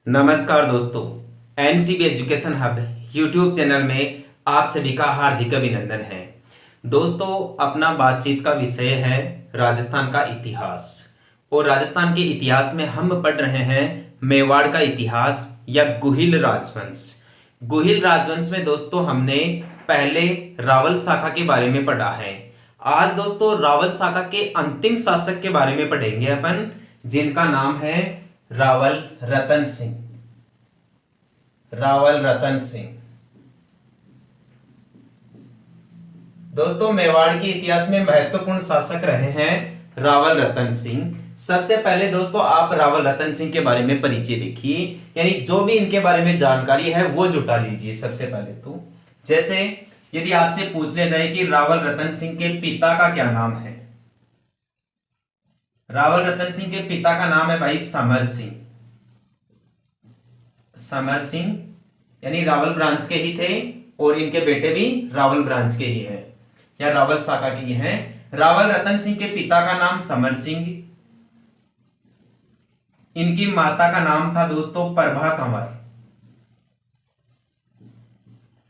नमस्कार दोस्तों, NCB education hub YouTube channel में आप सभी का हार्दिक अभिनंदन है। दोस्तों, अपना बातचीत का विषय है राजस्थान का इतिहास। और राजस्थान के इतिहास में हम पढ़ रहे हैं मेवाड़ का इतिहास या गुहिल राजवंश। गुहिल राजवंश में दोस्तों हमने पहले रावल शाखा के बारे में पढ़ा है। आज दोस्तों रावल शाखा के अंतिम शासक के बारे में पढ़ेंगे अपन, जिनका नाम है रावल रतन सिंह। रावल रतन सिंह दोस्तों मेवाड़ के इतिहास में महत्वपूर्ण शासक रहे हैं रावल रतन सिंह। सबसे पहले दोस्तों आप रावल रतन सिंह के बारे में परिचय देखिए, यानी जो भी इनके बारे में जानकारी है वो जुटा लीजिए। सबसे पहले तो जैसे यदि आपसे पूछ लिया जाए कि रावल रतन सिंह के पिता का क्या नाम है, रावल रतन सिंह के पिता का नाम है भाई समर सिंह। समर सिंह यानी रावल ब्रांच के ही थे और इनके बेटे भी रावल ब्रांच के ही हैं या रावल शाखा के ही हैं। रावल रतन सिंह के पिता का नाम समर सिंह, इनकी माता का नाम था दोस्तों प्रभा कंवर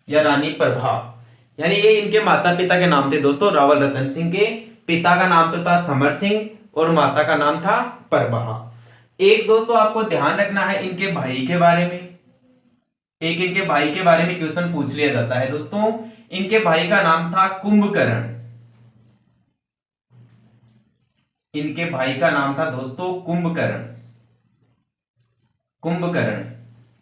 या रानी प्रभा, यानी ये इनके माता पिता के नाम थे दोस्तों। रावल रतन सिंह के पिता का नाम तो था समर सिंह और माता का नाम था प्रभा। एक दोस्तों आपको ध्यान रखना है इनके भाई के बारे में, एक इनके भाई के बारे में क्वेश्चन पूछ लिया जाता है दोस्तों। इनके भाई का नाम था कुंभकर्ण। इनके भाई का नाम था दोस्तों कुंभकर्ण। कुंभकर्ण,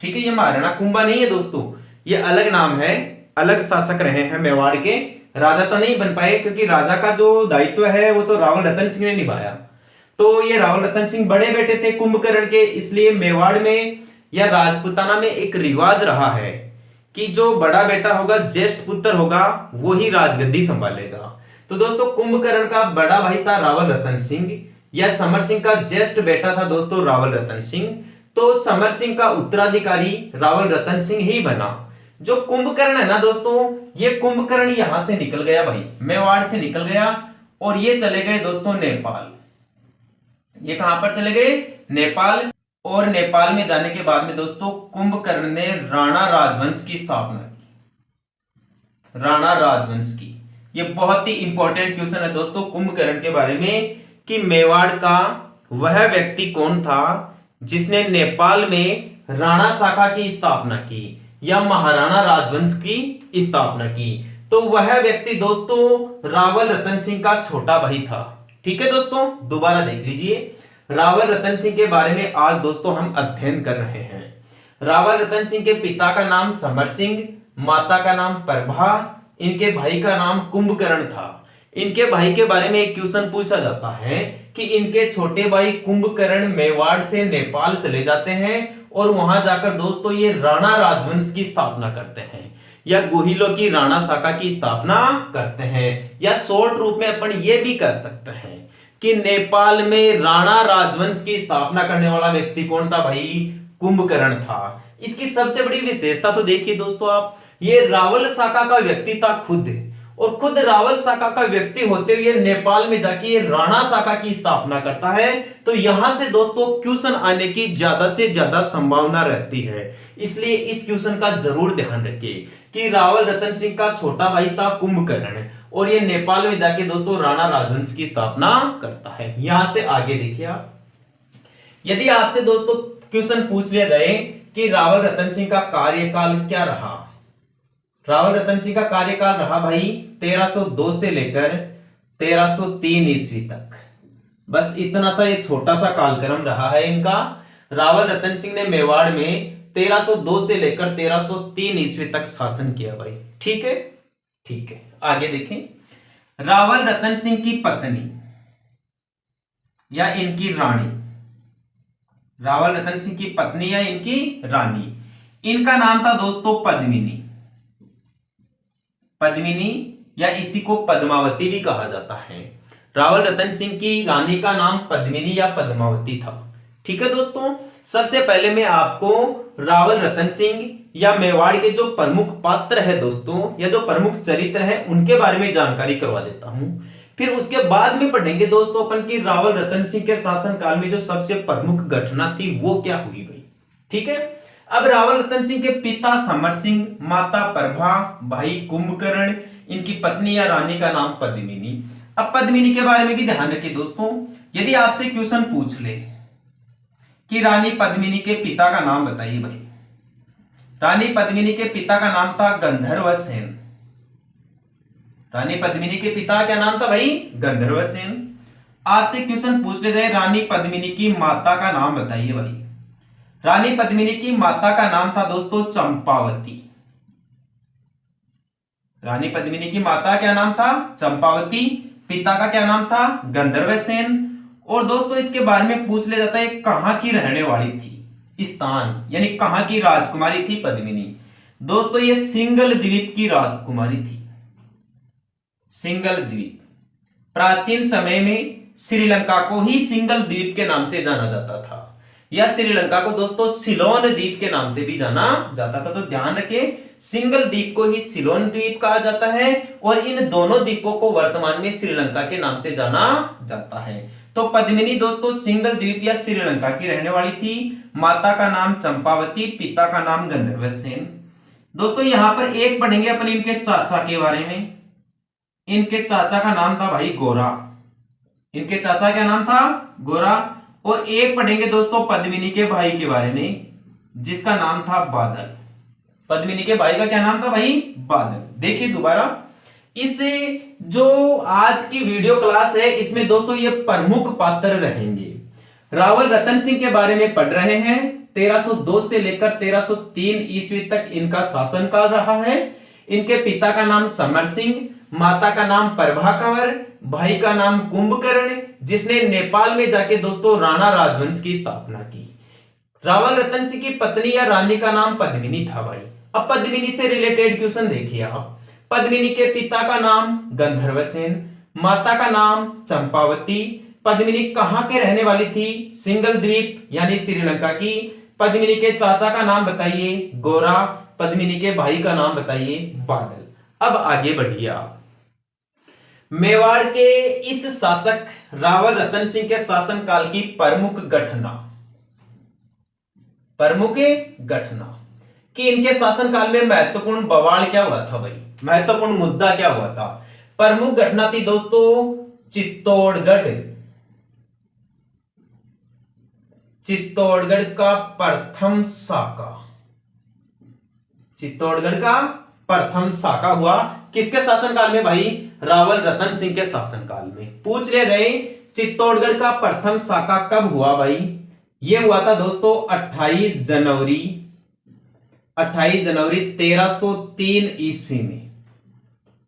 ठीक है, ये महाराणा कुंभा नहीं है दोस्तों, ये अलग नाम है, अलग शासक रहे हैं मेवाड़ के। राजा तो नहीं बन पाए क्योंकि राजा का जो दायित्व है वो तो रावल रतन सिंह ने निभाया। तो ये रावल रतन सिंह बड़े बेटे थे कुंभकर्ण के, इसलिए मेवाड़ में या राजपूताना में एक रिवाज रहा है कि जो बड़ा बेटा होगा, ज्येष्ठ पुत्र होगा, वो ही राजगद्दी संभालेगा। तो दोस्तों कुंभकर्ण का बड़ा भाई था रावल रतन सिंह या समर सिंह का ज्येष्ठ बेटा था दोस्तों रावल रतन सिंह। तो समर सिंह का उत्तराधिकारी रावल रतन सिंह ही बना। जो कुंभकर्ण है ना दोस्तों, ये कुंभकर्ण यहां से निकल गया भाई, मेवाड़ से निकल गया और ये चले गए दोस्तों नेपाल। ये कहां पर चले गए? नेपाल। और नेपाल में जाने के बाद में दोस्तों कुंभकर्ण ने राणा राजवंश की स्थापना की। राणा राजवंश की, ये बहुत ही इंपॉर्टेंट क्वेश्चन है दोस्तों कुंभकर्ण के बारे में कि मेवाड़ का वह व्यक्ति कौन था जिसने नेपाल में राणा शाखा की स्थापना की या महाराणा राजवंश की स्थापना की। तो वह व्यक्ति दोस्तों रावल रतन सिंह का छोटा भाई था। ठीक है दोस्तों, दोबारा देख लीजिए, रावल रतन सिंह के बारे में आज दोस्तों हम अध्ययन कर रहे हैं। रावल रतन सिंह के पिता का नाम समर सिंह, माता का नाम प्रभा, इनके भाई का नाम कुंभकर्ण था। इनके भाई के बारे में एक क्वेश्चन पूछा जाता है कि इनके छोटे भाई कुंभकर्ण मेवाड़ से नेपाल चले जाते हैं और वहां जाकर दोस्तों ये राणा राजवंश की स्थापना करते हैं या गुहिलों की राणा शाखा की स्थापना करते हैं, या शॉर्ट रूप में अपन ये भी कह सकते हैं कि नेपाल में राणा राजवंश की स्थापना करने वाला व्यक्ति कौन था भाई? कुंभकर्ण था। इसकी सबसे बड़ी विशेषता तो देखिए दोस्तों आप, ये रावल शाखा का व्यक्ति था खुद, और खुद रावल शाखा का व्यक्ति होते हुए नेपाल में जाके ये राणा शाखा की स्थापना करता है। तो यहां से दोस्तों क्वेश्चन आने की ज्यादा से ज्यादा संभावना रहती है, इसलिए इस क्वेश्चन का जरूर ध्यान रखिए कि रावल रतन सिंह का छोटा भाई था कुंभकर्ण और ये नेपाल में जाके दोस्तों राणा राजवंश की स्थापना करता है। यहां से आगे देखिए आप, यदि आपसे दोस्तों क्वेश्चन पूछ लिया जाए कि रावल रतन सिंह का कार्यकाल क्या रहा, रावल रतन सिंह का कार्यकाल रहा भाई 1302 से लेकर 1303 ईस्वी तक। बस इतना सा ये छोटा सा कालक्रम रहा है इनका। रावल रतन सिंह ने मेवाड़ में 1302 से लेकर 1303 ईस्वी तक शासन किया भाई। ठीक है, ठीक है, आगे देखें। रावल रतन सिंह की पत्नी या इनकी रानी, रावल रतन सिंह की पत्नी या इनकी रानी, इनका नाम था दोस्तों पद्मिनी। पद्मिनी या इसी को पद्मावती भी कहा जाता है। रावल रतन सिंह की रानी का नाम पद्मिनी या पद्मावती था। ठीक है दोस्तों, सबसे पहले मैं आपको रावल रतन सिंह या मेवाड़ के जो प्रमुख पात्र है दोस्तों या जो प्रमुख चरित्र है उनके बारे में जानकारी करवा देता हूं। फिर उसके बाद में पढ़ेंगे दोस्तों अपन की रावल रतन सिंह के शासन काल में जो सबसे प्रमुख घटना थी वो क्या हुई भाई। ठीक है। अब रावल रतन सिंह के पिता समर सिंह, माता प्रभा, भाई कुंभकर्ण, इनकी पत्नी या रानी का नाम पद्मिनी। अब पद्मिनी के बारे में भी ध्यान रखिए दोस्तों, यदि आपसे क्वेश्चन पूछ ले कि रानी पद्मिनी के पिता का नाम बताइए भाई, रानी पद्मिनी के पिता का नाम था गंधर्व सेन। रानी पद्मिनी के पिता क्या नाम था भाई? गंधर्व सेन। आपसे क्वेश्चन पूछ ले जाए रानी पद्मिनी की माता का नाम बताइए भाई, रानी पद्मिनी की माता का नाम था दोस्तों चंपावती। रानी पद्मिनी की माता क्या नाम था? चंपावती। पिता का क्या नाम था? गंधर्व सेन। और दोस्तों इसके बारे में पूछ लिया जाता है कहां की रहने वाली थी, स्थान यानी कहां की राजकुमारी थी पद्मिनी। दोस्तों ये सिंगल द्वीप की राजकुमारी थी। सिंगल द्वीप, प्राचीन समय में श्रीलंका को ही सिंगल द्वीप के नाम से जाना जाता था, या श्रीलंका को दोस्तों सिलोन द्वीप के नाम से भी जाना जाता था। तो ध्यान रखें, सिंगल द्वीप को ही सिलोन द्वीप कहा जाता है और इन दोनों द्वीपों को वर्तमान में श्रीलंका के नाम से जाना जाता है। तो पद्मिनी दोस्तों सिंगल द्वीप या श्रीलंका की रहने वाली थी। माता का नाम चंपावती, पिता का नाम गंधर्व सेन। दोस्तों यहां पर एक पढ़ेंगे अपन इनके चाचा के बारे में। इनके चाचा का नाम था भाई गोरा। इनके चाचा क्या नाम था? गोरा। और एक पढ़ेंगे दोस्तों पद्मिनी के भाई के बारे में, जिसका नाम था बादल। पद्मिनी के भाई का क्या नाम था भाई? बादल। देखिए दोबारा, इस जो आज की वीडियो क्लास है इसमें दोस्तों ये प्रमुख पात्र रहेंगे। रावल रतन सिंह के बारे में पढ़ रहे हैं। 1302 से लेकर 1303 ईस्वी तक इनका शासनकाल रहा है। इनके पिता का नाम समर सिंह, माता का नाम प्रभा कंवर, भाई का नाम कुंभकर्ण, जिसने नेपाल में जाके दोस्तों राणा राजवंश की स्थापना की। रावल रतन सिंह की पत्नी या रानी का नाम पद्मिनी था भाई। अब पद्मिनी से रिलेटेड क्वेश्चन देखिए आप। पद्मिनी के पिता का नाम गंधर्व सेन, माता का नाम चंपावती। पद्मिनी कहां के रहने वाली थी? सिंगल द्वीप यानी श्रीलंका की। पद्मिनी के चाचा का नाम बताइए? गोरा। पद्मिनी के भाई का नाम बताइए? बादल। अब आगे बढ़िए आप। मेवाड़ के इस शासक रावल रतन सिंह के शासनकाल की प्रमुख घटना कि इनके शासनकाल में महत्वपूर्ण बवाल क्या हुआ था भाई, महत्वपूर्ण मुद्दा क्या हुआ था। प्रमुख घटना थी दोस्तों चित्तौड़गढ़ का प्रथम साका। चित्तौड़गढ़ का प्रथम साका हुआ किसके शासनकाल में भाई? रावल रतन सिंह के शासनकाल में। पूछ लिया जाए चित्तौड़गढ़ का प्रथम साका कब हुआ भाई? यह हुआ था दोस्तों 28 जनवरी 1303 ईस्वी में।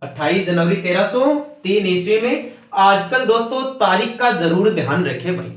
28 जनवरी 1303 ईस्वी में। आजकल दोस्तों तारीख का जरूर ध्यान रखें भाई,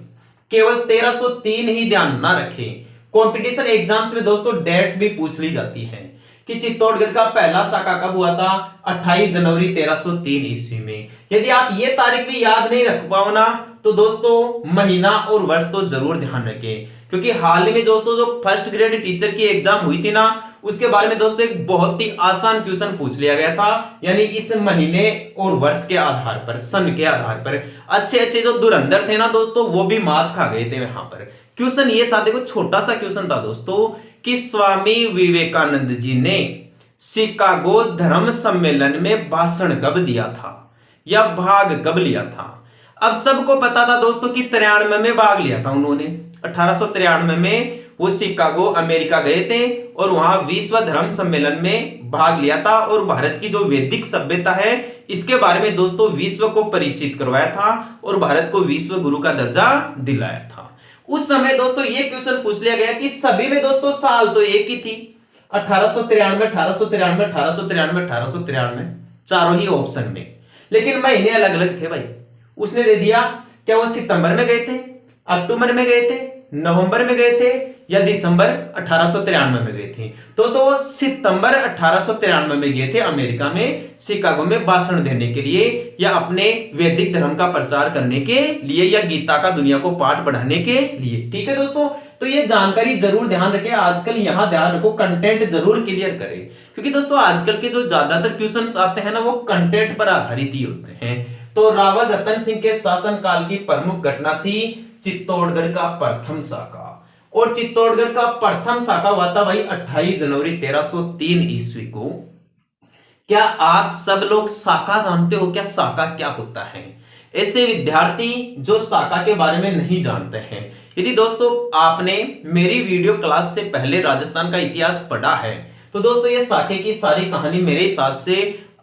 केवल 1303 ही ध्यान ना रखें। कंपटीशन एग्जाम्स में दोस्तों डेट भी पूछ ली जाती है कि चित्तौड़गढ़ का पहला साका कब हुआ था? 28 जनवरी 1303 ईस्वी में। यदि आप ये तारीख भी याद नहीं रख पाओ ना तो दोस्तों महीना और वर्ष तो जरूर ध्यान रखें, क्योंकि हाल ही में दोस्तों जो फर्स्ट ग्रेड टीचर की एग्जाम हुई थी ना उसके बारे में दोस्तों एक बहुत ही आसान क्वेश्चन पूछ लिया गया था, यानी इस महीने और वर्ष के आधार पर, सन के आधार पर। अच्छे अच्छे जो धुरंधर थे ना दोस्तों वो भी मात खा गए थे वहां पर। क्वेश्चन ये था, देखो छोटा सा क्वेश्चन था दोस्तों कि स्वामी विवेकानंद जी ने शिकागो धर्म सम्मेलन में भाषण कब दिया था या भाग कब लिया था? अब सबको पता था दोस्तों कि 93 में भाग लिया था उन्होंने। 1893 में वो शिकागो अमेरिका गए थे और वहां विश्व धर्म सम्मेलन में भाग लिया था और भारत की जो वैदिक सभ्यता है इसके बारे में दोस्तों विश्व को परिचित करवाया था और भारत को विश्व गुरु का दर्जा दिलाया था। उस समय दोस्तों ये क्वेश्चन पूछ लिया गया कि सभी में दोस्तों साल तो एक ही थी, 1893, 1893, 1893, 1893, चारों ही ऑप्शन में, लेकिन महीने अलग अलग थे भाई। उसने दे दिया, क्या वो सितंबर में गए थे, अक्टूबर में गए थे, नवंबर में गए थे या दिसंबर 1893 में गए थे? तो वो सितंबर 1893 में गए थे अमेरिका में शिकागो में भाषण देने के लिए या अपने वैदिक धर्म का प्रचार करने के लिए या गीता का दुनिया को पाठ पढ़ाने के लिए। ठीक है दोस्तों, तो ये जानकारी जरूर ध्यान रखें। आजकल यहां ध्यान रखो, कंटेंट जरूर क्लियर करें, क्योंकि दोस्तों आजकल के जो ज्यादातर क्वेश्चंस आते हैं ना वो कंटेंट पर आधारित ही होते हैं। तो रावल रतन सिंह के शासनकाल की प्रमुख घटना थी चित्तौड़गढ़ का प्रथम साका। और चित्तौड़गढ़ का प्रथम शाखा हुआ था भाई 28 जनवरी 1303 ईस्वी को। क्या आप सब लोग शाखा जानते हो? क्या शाखा क्या होता है? ऐसे विद्यार्थी जो शाखा के बारे में नहीं जानते हैं, यदि दोस्तों आपने मेरी वीडियो क्लास से पहले राजस्थान का इतिहास पढ़ा है तो दोस्तों ये शाखे की सारी कहानी मेरे हिसाब से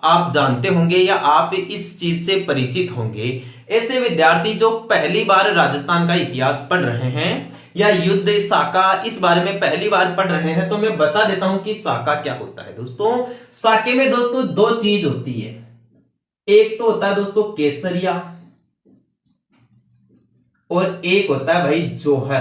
आप जानते होंगे या आप इस चीज से परिचित होंगे। ऐसे विद्यार्थी जो पहली बार राजस्थान का इतिहास पढ़ रहे हैं या युद्ध शाखा इस बारे में पहली बार पढ़ रहे हैं तो मैं बता देता हूं कि शाखा क्या होता है। दोस्तों शाखे में दोस्तों दो चीज होती है, एक तो होता है दोस्तों केसरिया और एक होता है भाई जौहर।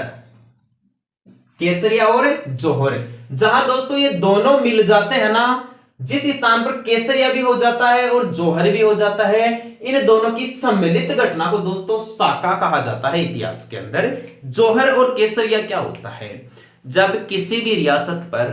केसरिया और जौहर, जहां दोस्तों ये दोनों मिल जाते हैं ना, जिस स्थान पर केसरिया भी हो जाता है और जौहर भी हो जाता है, इन दोनों की सम्मिलित घटना को दोस्तों शाखा कहा जाता है इतिहास के अंदर। जौहर और केसरिया क्या होता है? जब किसी भी रियासत पर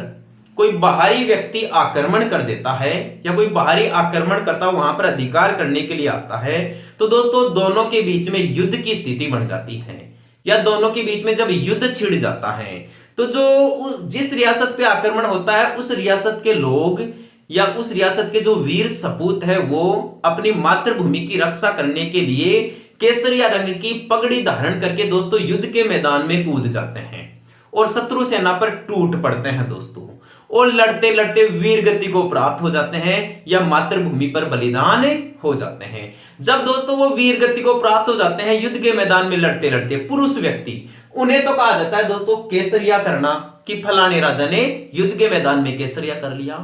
कोई बाहरी व्यक्ति आक्रमण कर देता है या कोई बाहरी आक्रमणकर्ता वहां पर अधिकार करने के लिए आता है तो दोस्तों दोनों के बीच में युद्ध की स्थिति बन जाती है, या दोनों के बीच में जब युद्ध छिड़ जाता है तो जो जिस रियासत पे आक्रमण होता है उस रियासत के लोग या उस रियासत के जो वीर सपूत है वो अपनी मातृभूमि की रक्षा करने के लिए केसरिया रंग की पगड़ी धारण करके दोस्तों युद्ध के मैदान में कूद जाते हैं और शत्रु सेना पर टूट पड़ते हैं दोस्तों, और लड़ते लड़ते वीर गति को प्राप्त हो जाते हैं या मातृभूमि पर बलिदान हो जाते हैं। जब दोस्तों वो वीर गति को प्राप्त हो जाते हैं युद्ध के मैदान में लड़ते लड़ते पुरुष व्यक्ति, उन्हें तो कहा जाता है दोस्तों केसरिया करना, कि फलाने राजा ने युद्ध के मैदान में केसरिया कर लिया।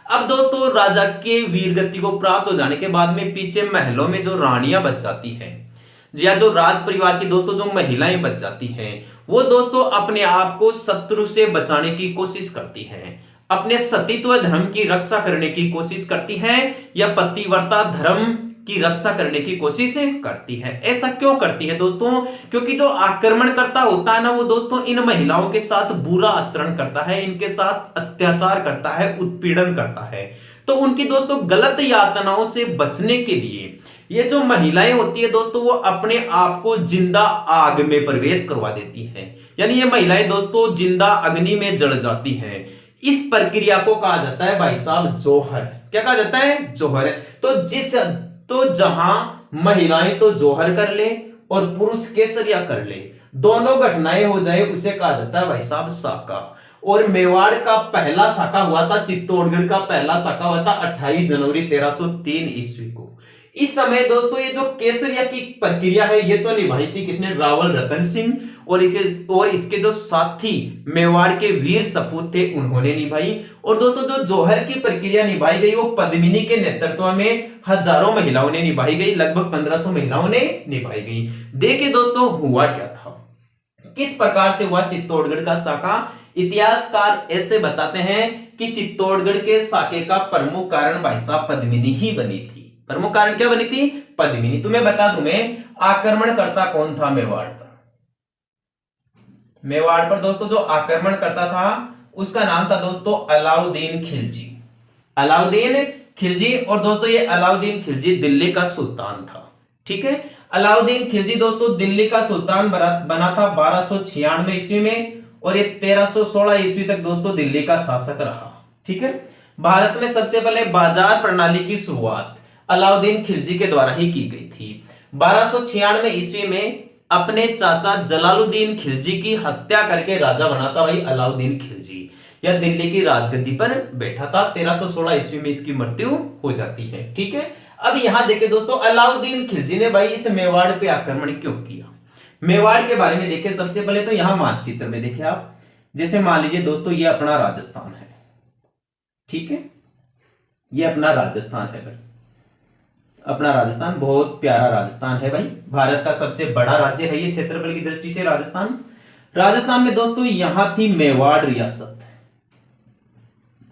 अब दोस्तों राजा के वीर गति को प्राप्त हो जाने के बाद में पीछे महलों में जो रानियां बच जाती हैं या जो राज परिवार की दोस्तों जो महिलाएं बच जाती हैं, वो दोस्तों अपने आप को शत्रु से बचाने की कोशिश करती हैं, अपने सतीत्व धर्म की रक्षा करने की कोशिश करती हैं या पतिव्रता धर्म की रक्षा करने की कोशिश करती है। ऐसा क्यों करती है दोस्तों? क्योंकि जो आक्रमणकर्ता होता है ना वो दोस्तों इन महिलाओं के साथ बुरा आचरण करता है, इनके साथ अत्याचार करता है, उत्पीड़न करता है। तो उनकी दोस्तों गलत यातनाओं से बचने के लिए ये जो महिलाएं होती है दोस्तों वो अपने आप को जिंदा आग में प्रवेश करवा देती हैं, यानी ये महिलाएं दोस्तों जिंदा अग्नि में जल जाती हैं। इस प्रक्रिया को कहा जाता है भाई साहब जौहर। क्या कहा जाता है? जौहर। तो जहां महिलाएं तो जौहर कर ले और पुरुष केसरिया कर ले, दोनों घटनाएं हो जाए उसे कहा जाता है भाई साहब शाखा। और मेवाड़ का पहला शाखा हुआ था, चित्तौड़गढ़ का पहला शाखा हुआ था 28 जनवरी 1303 ईस्वी को। इस समय दोस्तों ये जो केसरिया की प्रक्रिया है ये तो निभाई थी किसने? रावल रतन सिंह और इसके जो साथी मेवाड़ के वीर सपूत थे उन्होंने निभाई। और दोस्तों जो जौहर की प्रक्रिया निभाई गई वो पद्मिनी के नेतृत्व में हजारों महिलाओं ने निभाई गई, लगभग 1500 महिलाओं ने निभाई गई। देखिए दोस्तों हुआ क्या था, किस प्रकार से हुआ चित्तौड़गढ़ का शाखा। इतिहासकार ऐसे बताते हैं कि चित्तौड़गढ़ के शाखे का प्रमुख कारण भाई साहब पद्मिनी ही बनी थी। प्रमुख कारण क्या बनी थी? पद्मिनी। तुम्हें बता दूं मैं, आक्रमणकर्ता कौन था मेवाड़ पर? मेवाड़ पर दोस्तों जो आक्रमण करता था उसका नाम था दोस्तों अलाउद्दीन खिलजी। अलाउद्दीन खिलजी। और दोस्तों ये अलाउद्दीन खिलजी दिल्ली का सुल्तान था। ठीक है, अलाउद्दीन खिलजी दोस्तों दिल्ली का सुल्तान बना था 1296 ईस्वी में और ये 1316 ईस्वी तक दोस्तों दिल्ली का शासक रहा। ठीक है, भारत में सबसे पहले बाजार प्रणाली की शुरुआत अलाउद्दीन खिलजी के द्वारा ही की गई थी। 1296 ईस्वी में अपने चाचा जलालुद्दीन खिलजी की हत्या करके राजा बना था भाई अलाउद्दीन खिलजी, या दिल्ली की राजगद्दी पर बैठा था। 1316 ईस्वी में इसकी मृत्यु हो जाती है। ठीक है, अब यहां देखें दोस्तों अलाउद्दीन खिलजी ने भाई इस मेवाड़ पे आक्रमण क्यों किया। मेवाड़ के बारे में देखें सबसे पहले तो यहां मानचित्र में देखें आप, जैसे मान लीजिए दोस्तों ये अपना राजस्थान है। ठीक है, ये अपना राजस्थान है भाई, अपना राजस्थान बहुत प्यारा राजस्थान है भाई, भारत का सबसे बड़ा राज्य है ये क्षेत्रफल की दृष्टि से राजस्थान। राजस्थान में दोस्तों यहां थी मेवाड़ रियासत।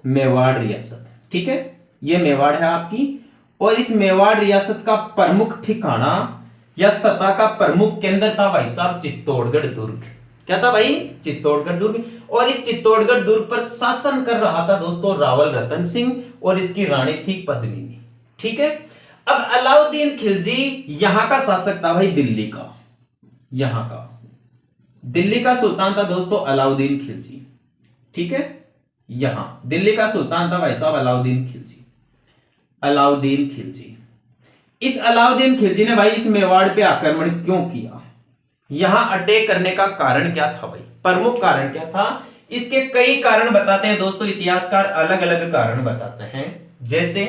मेवाड़ रियासत, ठीक है, ये मेवाड़ है आपकी। और इस मेवाड़ रियासत का प्रमुख ठिकाना या सत्ता का प्रमुख केंद्र था भाई साहब चित्तौड़गढ़ दुर्ग। क्या था भाई? चित्तौड़गढ़ दुर्ग। और इस चित्तौड़गढ़ दुर्ग पर शासन कर रहा था दोस्तों रावल रतन सिंह और इसकी रानी थी पद्मिनी। ठीक है, अब अलाउद्दीन खिलजी यहां का शासक था भाई दिल्ली का, यहां का। दिल्ली का सुल्तान था दोस्तों अलाउद्दीन खिलजी। ठीक है, यहां दिल्ली का सुल्तान था भाई साहब अलाउद्दीन खिलजी। अलाउद्दीन खिलजी, इस अलाउद्दीन खिलजी ने भाई इस मेवाड़ पे आक्रमण क्यों किया, यहां अटैक करने का कारण क्या था भाई, प्रमुख कारण क्या था? इसके कई कारण बताते हैं दोस्तों, इतिहासकार अलग अलग कारण बताते हैं। जैसे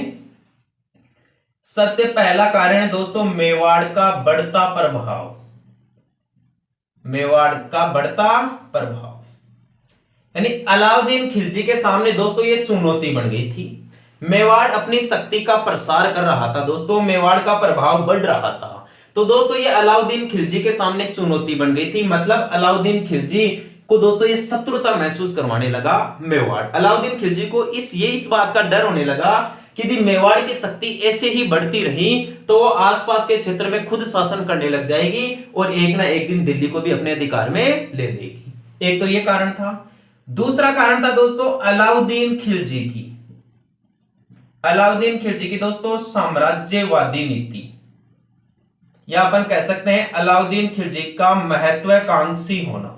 सबसे पहला कारण है दोस्तों मेवाड़ का बढ़ता प्रभाव। मेवाड़ का बढ़ता प्रभाव यानी अलाउद्दीन खिलजी के सामने दोस्तों ये चुनौती बन गई थी। मेवाड़ अपनी शक्ति का प्रसार कर रहा था दोस्तों, मेवाड़ का प्रभाव बढ़ रहा था। तो दोस्तों ये अलाउद्दीन खिलजी के सामने चुनौती बन गई थी, मतलब अलाउद्दीन खिलजी को दोस्तों ये शत्रुता महसूस करवाने लगा मेवाड़। अलाउद्दीन खिलजी को इस बात का डर होने लगा कि यदि मेवाड़ की शक्ति ऐसे ही बढ़ती रही तो वो आसपास के क्षेत्र में खुद शासन करने लग जाएगी और एक ना एक दिन दिल्ली को भी अपने अधिकार में ले लेगी। एक तो ये कारण था। दूसरा कारण था दोस्तों अलाउद्दीन खिलजी की दोस्तों साम्राज्यवादी नीति, या अपन कह सकते हैं अलाउद्दीन खिलजी का महत्वाकांक्षी होना।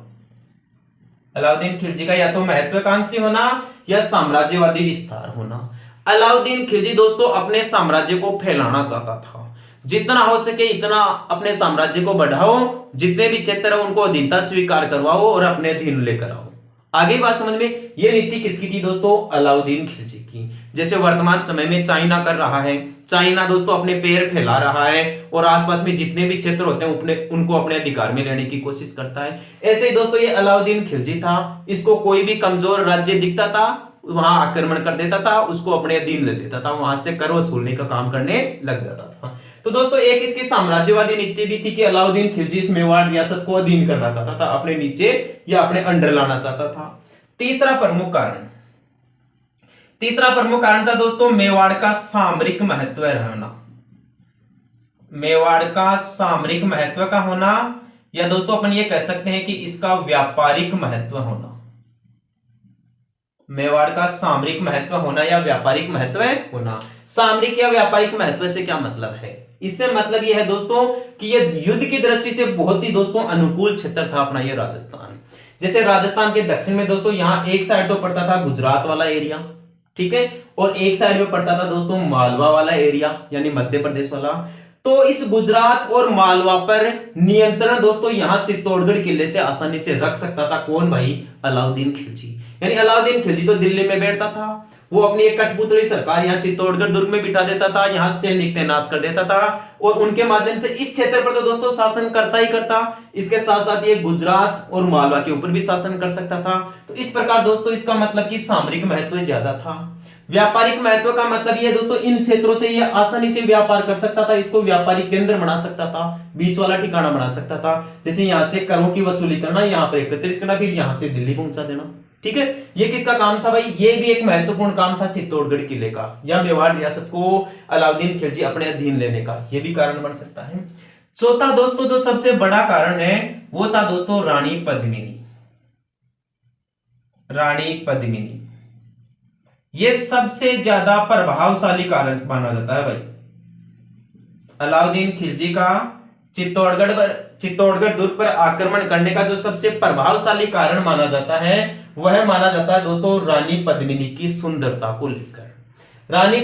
अलाउद्दीन खिलजी का या तो महत्वाकांक्षी होना या साम्राज्यवादी विस्तार होना। अलाउद्दीन खिलजी दोस्तों अपने साम्राज्य को फैलाना चाहता था, जितना हो सके इतना अपने साम्राज्य को बढ़ाओ, जितने भी क्षेत्र है उनको अधीनता स्वीकार करवाओ और अपने अधीन लेकर आओ। आगे बात समझ में, यह नीति किसकी थी दोस्तों? अलाउद्दीन खिलजी की। जैसे वर्तमान समय में चाइना कर रहा है, चाइना दोस्तों अपने पैर फैला रहा है और आसपास में जितने भी क्षेत्र होते हैं उनको अपने अधिकार में लेने की कोशिश करता है। ऐसे ही दोस्तों ये अलाउद्दीन खिलजी था, इसको कोई भी कमजोर राज्य दिखता था वहां आक्रमण कर देता था, उसको अपने अधीन ले लेता था, वहां से कर वसूलने का काम करने लग जाता था। तो दोस्तों एक इसकी साम्राज्यवादी नीति भी थी कि अलाउद्दीन खिलजी इस मेवाड़ रियासत को अधीन करना चाहता था, अपने नीचे या अपने अंडर लाना चाहता था। तीसरा प्रमुख कारण था दोस्तों मेवाड़ का सामरिक महत्व रहना। मेवाड़ का सामरिक महत्व का होना, या दोस्तों अपन ये कह सकते हैं कि इसका व्यापारिक महत्व होना। मेवाड़ का सामरिक महत्व होना या व्यापारिक महत्व होना। सामरिक या व्यापारिक महत्व से क्या मतलब है? इससे मतलब यह है दोस्तों कि यह युद्ध की दृष्टि से बहुत ही दोस्तों अनुकूल क्षेत्र था अपना यह राजस्थान। जैसे राजस्थान के दक्षिण में दोस्तों यहां एक साइड तो पड़ता था गुजरात वाला एरिया, ठीक है, और एक साइड में पड़ता था दोस्तों मालवा वाला एरिया यानी मध्य प्रदेश वाला। तो इस गुजरात और मालवा पर नियंत्रण दोस्तों यहां चित्तौड़गढ़ किले से आसानी से रख सकता था कौन भाई? अलाउद्दीन खिलजी। यानी अलाउद्दीन खिलजी तो दिल्ली में बैठता था, वो अपनी एक कठपुतली सरकार यहां चित्तौड़गढ़ दुर्ग में बिठा देता था, यहां सैनिक तैनात कर देता था और उनके माध्यम से इस क्षेत्र पर तो दोस्तों शासन करता ही करता, इसके साथ साथ ये गुजरात और मालवा के ऊपर भी शासन कर सकता था। तो इस प्रकार दोस्तों इसका मतलब कि सामरिक महत्व ज्यादा था। व्यापारिक महत्व का मतलब ये दोस्तों इन क्षेत्रों से ये आसानी से व्यापार कर सकता था, इसको व्यापारिक केंद्र बना सकता था, बीच वाला ठिकाना बना सकता था। जैसे यहां से करों की वसूली करना, यहां पर एकत्रित करना, फिर यहां से दिल्ली पहुंचा देना। ठीक है, ये किसका काम था भाई? ये भी एक महत्वपूर्ण काम था चित्तौड़गढ़ किले का या मेवाड़ रियासत को अलाउद्दीन खिलजी अपने अधीन लेने का, ये भी कारण बन सकता है। चौथा दोस्तों जो सबसे बड़ा कारण है वो था दोस्तों रानी पद्मिनी। रानी पद्मिनी ये सबसे ज्यादा प्रभावशाली कारण माना जाता है भाई। अलाउद्दीन खिलजी का चित्तौड़गढ़ दुर्ग पर आक्रमण करने का जो सबसे प्रभावशाली कारण माना जाता है वह माना जाता है दोस्तों रानी पद्मिनी की सुंदरता को लेकर। रानी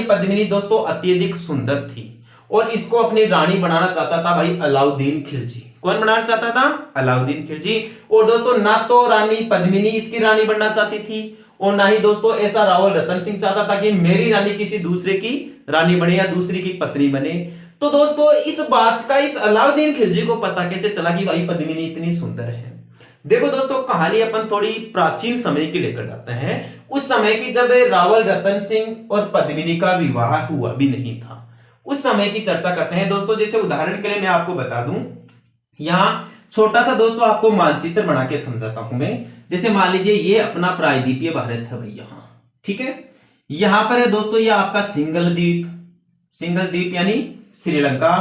पद्मिनी दोस्तों अत्यधिक सुंदर थी और इसको अपनी रानी बनाना चाहता था भाई अलाउद्दीन खिलजी। कौन बनाना चाहता था? अलाउद्दीन खिलजी। और दोस्तों ना तो रानी पद्मिनी इसकी रानी बनना चाहती थी और ना ही दोस्तों ऐसा रावल रतन सिंह चाहता था कि मेरी रानी किसी दूसरे की रानी बने या दूसरी की पत्नी बने। तो दोस्तों इस बात का इस अलाउद्दीन खिलजी को पता कैसे चला कि भाई पद्मिनी इतनी सुंदर है? देखो दोस्तों कहानी अपन थोड़ी प्राचीन समय की लेकर जाते हैं, उस समय की जब रावल रतन सिंह और पद्मिनी का विवाह हुआ भी नहीं था, उस समय की चर्चा करते हैं दोस्तों। जैसे उदाहरण के लिए मैं आपको बता दूं, यहां छोटा सा दोस्तों आपको मानचित्र बना के समझाता हूं मैं। जैसे मान लीजिए ये अपना प्रायद्वीपीय भारत है भाई यहां, ठीक है, यहां पर है दोस्तों ये आपका सिंगल द्वीप यानी श्रीलंका,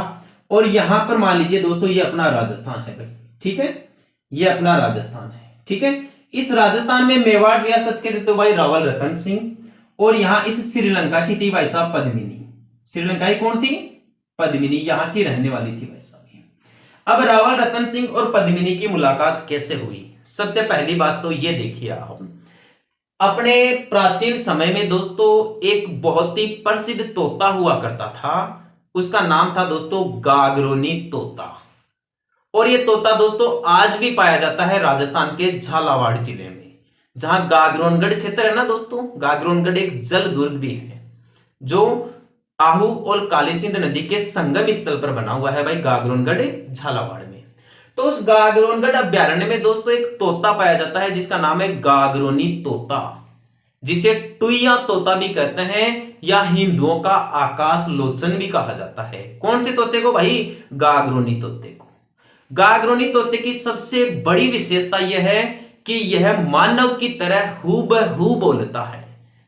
और यहां पर मान लीजिए दोस्तों ये अपना राजस्थान है भाई, ठीक है, ये अपना राजस्थान है, ठीक है। इस राजस्थान में मेवाड़ रियासत के थे तो भाई रावल रतन सिंह और यहां इस श्रीलंका की थी भाई साहब पद्मिनी। श्रीलंकाई कौन थी? पद्मिनी, यहां की रहने वाली थी भाई साहब। अब रावल रतन सिंह और पद्मिनी की मुलाकात कैसे हुई? सबसे पहली बात तो ये देखिए आप, अपने प्राचीन समय में दोस्तों एक बहुत ही प्रसिद्ध तोता हुआ करता था। उसका नाम था दोस्तों गागरोनी तोता। और ये तोता दोस्तों आज भी पाया जाता है राजस्थान के झालावाड़ जिले में, जहां गागरोनगढ़ क्षेत्र है ना दोस्तों। गागरोनगढ़ एक जल दुर्ग भी है जो आहू और काली सिंध नदी के संगम स्थल पर बना हुआ है भाई, गागरोनगढ़ झालावाड़ में। तो उस गागरोनगढ़ अभ्यारण्य में दोस्तों एक तोता पाया जाता है जिसका नाम है गागरोनी तोता, जिसे टुईया तोता भी कहते हैं या हिंदुओं का आकाश लोचन भी कहा जाता है। कौन से तोते को भाई? गागरोनी तोते को। गागरोनी तोते की सबसे बड़ी विशेषता यह है कि यह मानव की तरह हूबहू बोलता है।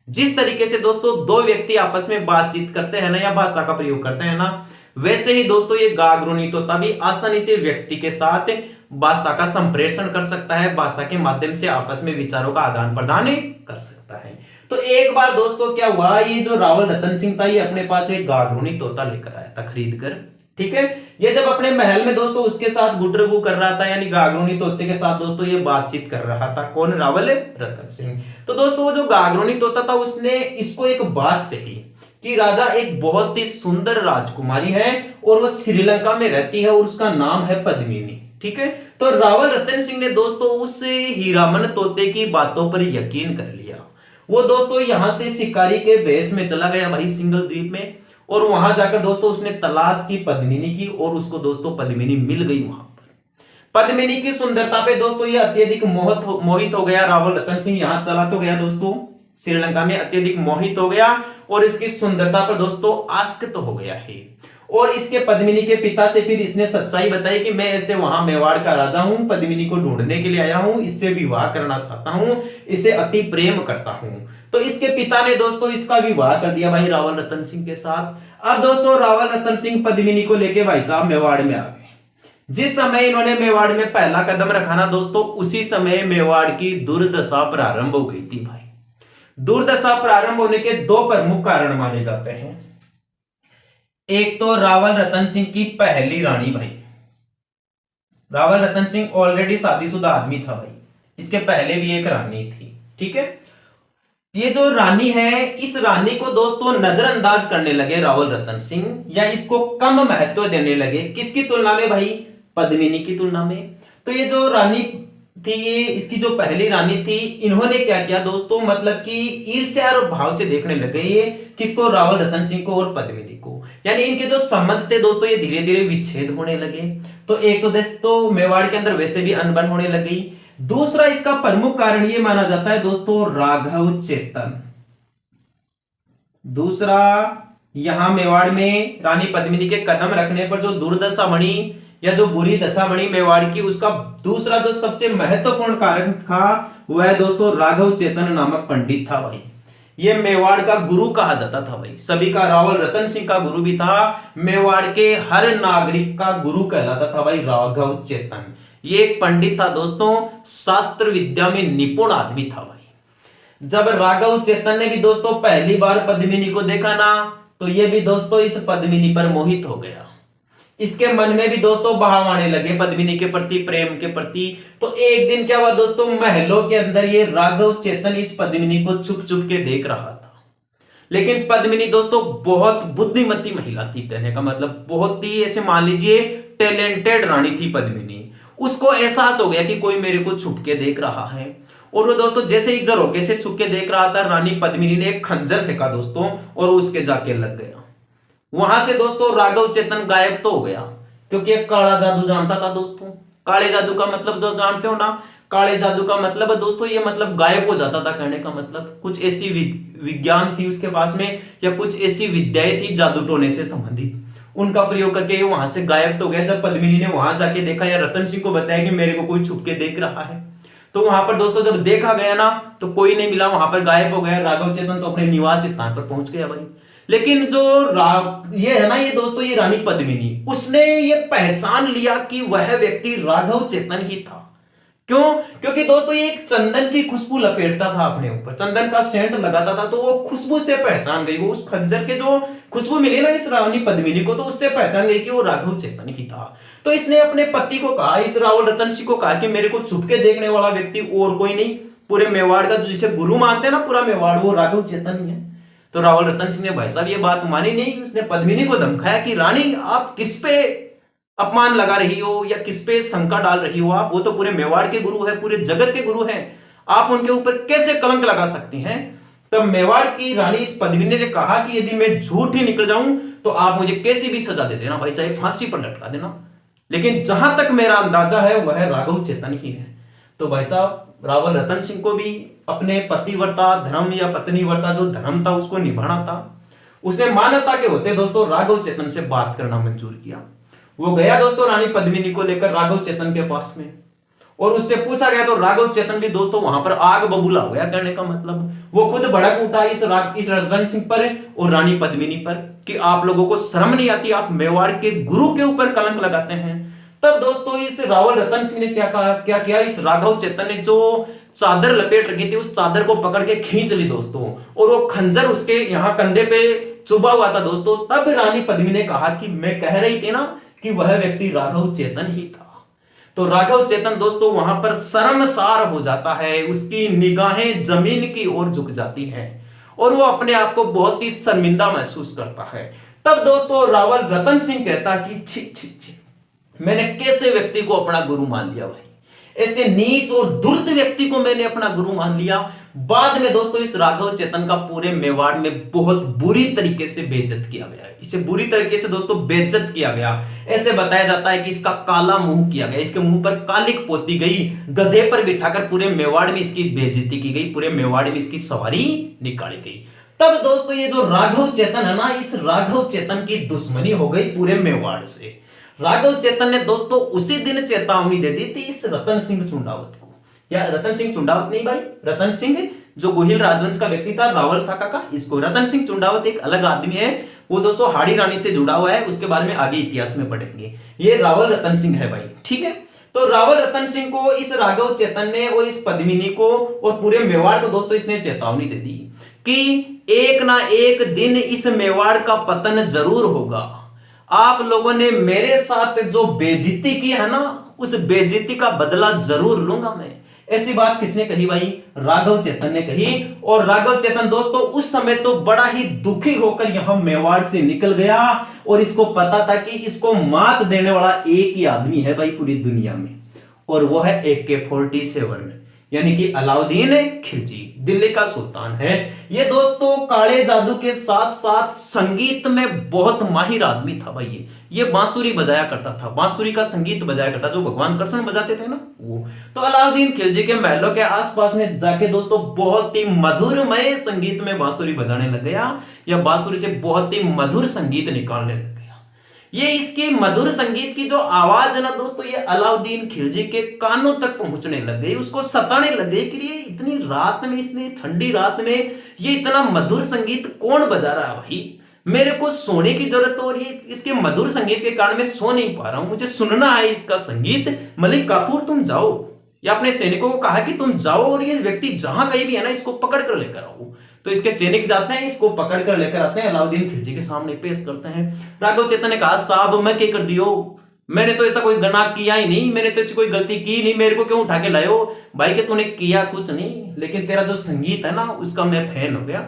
जिस तरीके से दोस्तों दो व्यक्ति आपस में बातचीत करते हैं ना या भाषा का प्रयोग करते हैं ना, वैसे ही दोस्तों ये गागरोनी तोता भी आसानी से व्यक्ति के साथ भाषा का संप्रेषण कर सकता है, भाषा के माध्यम से आपस में विचारों का आदान प्रदान कर सकता है। तो एक बार दोस्तों क्या हुआ, ये जो रावल रतन सिंह था ये अपने पास एक गागरोनी तोता लेकर आया था खरीद कर। ठीक है, ये जब अपने महल में दोस्तों उसके साथ गुटरगू कर रहा था, यानी गागरोनी तोते के साथ दोस्तों ये बातचीत कर रहा था। कौन? रावल रतन सिंह। तो दोस्तों वो जो गागरोनी तोता था उसने इसको एक बात कही कि राजा एक बहुत ही सुंदर राजकुमारी है और वो श्रीलंका में रहती है और उसका नाम है पद्मिनी। ठीक है, तो रावल रतन सिंह ने दोस्तों उस हीरामन तोते की बातों पर यकीन कर लिया। वो दोस्तों यहां से शिकारी के भेष में चला गया भाई सिंगल द्वीप में, और वहां जाकर दोस्तों उसने तलाश की पद्मिनी की, और उसको दोस्तों पद्मिनी मिल गई वहां पर। पद्मिनी की सुंदरता पे दोस्तों ये अत्यधिक मोहित हो गया रावल रतन सिंह। यहां चला तो गया दोस्तों श्रीलंका में, अत्यधिक मोहित हो गया और इसकी सुंदरता पर दोस्तों आस्क्त तो हो गया है। और इसके पद्मिनी के पिता से फिर इसने सच्चाई बताई कि मैं ऐसे वहां मेवाड़ का राजा हूं, पद्मिनी को ढूंढने के लिए आया हूं, इससे विवाह करना चाहता हूं, इसे अति प्रेम करता हूं। तो इसके पिता ने दोस्तों इसका विवाह कर दिया भाई रावल रतन सिंह के साथ। अब दोस्तों रावल रतन सिंह पद्मिनी को लेके भाई साहब मेवाड़ में आ गए। जिस समय इन्होंने मेवाड़ में पहला कदम रखा ना दोस्तों, उसी समय मेवाड़ की दुर्दशा प्रारंभ हो गई थी भाई। दुर्दशा प्रारंभ होने के दो प्रमुख कारण माने जाते हैं। एक तो रावल रतन सिंह की पहली रानी भाई। रावल रतन सिंह ऑलरेडी शादीशुदा आदमी था भाई, इसके पहले भी एक रानी थी। ठीक है, ये जो रानी है इस रानी को दोस्तों नजरअंदाज करने लगे रावल रतन सिंह, या इसको कम महत्व देने लगे। किसकी तुलना में भाई? पद्मिनी की तुलना में। तो ये जो रानी थी, ये इसकी जो पहली रानी थी, इन्होंने क्या किया दोस्तों, मतलब कि ईर्ष्या और भाव से देखने लगे ये किसको? रावल रतन सिंह को और पद्मिनी को। यानी इनके जो संबंध थे दोस्तों ये धीरे धीरे विच्छेद होने लगे। तो एक तो दोस्तों मेवाड़ के अंदर वैसे भी अनबन होने लगी। दूसरा इसका प्रमुख कारण ये माना जाता है दोस्तों राघव चेतन। दूसरा, यहां मेवाड़ में रानी पद्मिनी के कदम रखने पर जो दुर्दशा बनी या जो बुरी दशा बनी मेवाड़ की, उसका दूसरा जो सबसे महत्वपूर्ण कारण था वह दोस्तों राघव चेतन नामक पंडित था भाई। ये मेवाड़ का गुरु कहा जाता था भाई, सभी का। रावल रतन सिंह का गुरु भी था, मेवाड़ के हर नागरिक का गुरु कहलाता था भाई राघव चेतन। ये एक पंडित था दोस्तों, शास्त्र विद्या में निपुण आदमी था भाई। जब राघव चेतन ने भी दोस्तों पहली बार पद्मिनी को देखा ना, तो ये भी दोस्तों इस पद्मिनी पर मोहित हो गया। इसके मन में भी दोस्तों भाव आने लगे पद्मिनी के प्रति, प्रेम के प्रति। तो एक दिन क्या हुआ दोस्तों, महलों के अंदर ये राघव चेतन इस पद्मिनी को छुप छुप के देख रहा था। लेकिन पद्मिनी दोस्तों बहुत बुद्धिमती महिला थी, कहने का मतलब बहुत ही ऐसे मान लीजिए टैलेंटेड रानी थी पद्मिनी। उसको एहसास हो गया कि कोई मेरे को छुप के देख रहा है, और वो दोस्तों जैसे ही झरोखे से छुप के देख रहा था, रानी पद्मिनी ने एक खंजर फेंका दोस्तों और उसके जाके लग गया। वहां से दोस्तों राघव चेतन गायब तो हो गया, क्योंकि एक काला जादू जानता था दोस्तों। काले जादू का मतलब जो जानते हो ना, काले जादू का मतलब है दोस्तों ये मतलब गायब हो जाता था, कहने का मतलब कुछ ऐसी विज्ञान थी उसके पास में, या कुछ ऐसी विद्याएं थी जादू टोने से संबंधित, उनका प्रयोग करके वहां से गायब तो हो गया। जब पद्मिनी ने वहां जाके देखा या रतन सिंह को बताया कि मेरे को कोई छुप के देख रहा है, तो वहां पर दोस्तों जब देखा गया ना तो कोई नहीं मिला, वहां पर गायब हो गया। राघव चेतन तो अपने निवास स्थान पर पहुंच गया भाई। लेकिन जो ये है ना, ये दोस्तों ये रानी पद्मिनी, उसने ये पहचान लिया कि वह व्यक्ति राघव चेतन ही था। क्यों? क्योंकि दोस्तों ये एक चंदन की खुशबू लपेटता था अपने ऊपर, चंदन का सेंट लगाता था, तो वो खुशबू से पहचान गई, वो उस खंजर के जो खुशबू मिली ना इस रानी पद्मिनी को, तो उससे पहचान गई कि वो राघव चेतन ही था। तो इसने अपने पति को कहा, इस रावल रतन सिंह को कहा कि मेरे को छुपके देखने वाला व्यक्ति और कोई नहीं, पूरे मेवाड़ का जिसे गुरु मानते हैं ना पूरा मेवाड़, वो राघव चेतन ही है। तो रावल रतन सिंह ने भाई साहब ये बात मानी नहीं, उसने पद्मिनी को धमकाया कि रानी आप किस पे अपमान लगा रही हो या किस पे शंका डाल रही हो आप, वो तो पूरे मेवाड़ के गुरु है, पूरे जगत के गुरु हैं, आप उनके ऊपर कैसे कलंक लगा सकती हैं। तब मेवाड़ की रानी इस पद्मिनी ने कहा कि यदि मैं झूठ ही निकल जाऊं तो आप मुझे कैसी भी सजा दे देना भाई, चाहे फांसी पर लटका देना, लेकिन जहां तक मेरा अंदाजा है वह राघव चेतन ही है। तो भाई साहब रावल रतन सिंह को भी अपने पतिव्रता धर्म या पत्नीव्रता जो धर्म था उसको निभाना था। उसने मानवता के होते दोस्तों राघव चेतन से बात करना मंजूर किया। वो गया दोस्तों रानी पद्मिनी को लेकर राघव चेतन के पास में, और उससे पूछा गया तो राघव चेतन भी दोस्तों वहां पर आग बबूला हो गया। कहने का मतलब वो खुद भड़क उठा इस रतन सिंह पर और रानी पद्मिनी पर कि आप लोगों को शर्म नहीं आती, आप मेवाड़ के गुरु के ऊपर कलंक लगाते हैं। तब दोस्तों इस रावल रतन सिंह ने क्या कहा, क्या किया, इस राघव चेतन ने जो चादर लपेट रखी थी उस चादर को पकड़ के खींच ली दोस्तों, और वो खंजर उसके यहां कंधे पे चुभा हुआ था दोस्तों। तब रानी पद्मिनी ने कहा कि मैं कह रही थी ना कि वह व्यक्ति राघव चेतन ही था। तो राघव चेतन दोस्तों वहां पर शर्मसार हो जाता है, उसकी निगाहें जमीन की ओर झुक जाती हैं और वो अपने आप को बहुत ही शर्मिंदा महसूस करता है। तब दोस्तों रावल रतन सिंह कहता कि छी छी छी, मैंने कैसे व्यक्ति को अपना गुरु मान लिया भाई, ऐसे नीच और दुर्द व्यक्ति को मैंने अपना गुरु मान लिया। बाद में दोस्तों इस राघव चेतन का पूरे मेवाड़ में बहुत बुरी तरीके से बेइज्जत किया गया, इसे बुरी तरीके से दोस्तों बेइज्जत किया गया। ऐसे बताया जाता है कि इसका काला मुंह किया गया, इसके मुंह पर कालिक पोती गई, गधे पर बिठाकर पूरे मेवाड़ में इसकी बेइज्जती की गई, पूरे मेवाड़ में इसकी सवारी निकाली गई। तब दोस्तों ये जो राघव चेतन है ना, इस राघव चेतन की दुश्मनी हो गई पूरे मेवाड़ से। राघव चेतन ने दोस्तों उसी दिन चेतावनी दे दी थी इस रतन सिंह चुंडावत को, या रतन सिंह चुंडावत नहीं भाई, रतन सिंह जो गोहिल राजवंश का व्यक्ति था रावल शाखा का, इसको रतन सिंह चुंडावत एक अलग आदमी है, वो दोस्तों हाड़ी रानी से जुड़ा हुआ है, उसके बारे में आगे इतिहास में पढ़ेंगे। ये रावल रतन सिंह है भाई, ठीक है। तो रावल रतन सिंह को इस राघव चेतन ने और इस पद्मिनी को और पूरे मेवाड़ को दोस्तों इसने चेतावनी दे दी कि एक ना एक दिन इस मेवाड़ का पतन जरूर होगा। आप लोगों ने मेरे साथ जो बेइज्जती की है ना, उस बेइज्जती का बदला जरूर लूंगा मैं। ऐसी बात किसने कही भाई? राघव चेतन ने कही। और राघव चेतन दोस्तों उस समय तो बड़ा ही दुखी होकर यहां मेवाड़ से निकल गया, और इसको पता था कि इसको मात देने वाला एक ही आदमी है भाई पूरी दुनिया में, और वो है AK-47 यानी कि अलाउद्दीन खिलजी, दिल्ली का सुल्तान है। ये दोस्तों काले जादू के साथ साथ संगीत में बहुत माहिर आदमी था भाई। ये बांसुरी बजाया करता था, बांसुरी का संगीत बजाया करता, जो भगवान कृष्ण बजाते थे ना वो। तो अलाउद्दीन खिलजी के महलों के आसपास में जाके दोस्तों बहुत ही मधुरमय संगीत में बांसुरी बजाने लग गया, या बांसुरी से बहुत ही मधुर संगीत निकालने लग गया। ये इसके मधुर संगीत की जो आवाज है ना दोस्तों, ये अलाउद्दीन खिलजी के कानों तक पहुंचने लग गई, उसको सताने लग गई कि ये इतनी रात में, इतनी ठंडी रात में ये इतना मधुर संगीत कौन बजा रहा है भाई, मेरे को सोने की जरूरत है और ये इसके मधुर संगीत के कारण मैं सो नहीं पा रहा हूं, मुझे सुनना है इसका संगीत। मलिक काफूर तुम जाओ, या अपने सैनिकों को कहा कि तुम जाओ और ये व्यक्ति जहां कहीं भी है ना इसको पकड़ कर लेकर आओ। तो इसके सैनिक जाते हैं, इसको पकड़ कर लेकर आते हैं, अलाउद्दीन खिलजी के सामने पेश करते हैं। राघव चेतन ने कहा साहब मैं क्या कर दियो, मैंने तो ऐसा कोई गुनाह किया ही नहीं, मैंने तो ऐसी कोई गलती की नहीं, मेरे को क्यों उठा के लाए हो? भाई कि तूने किया कुछ नहीं, लेकिन तेरा जो संगीत है ना उसका मैं फैन हो गया।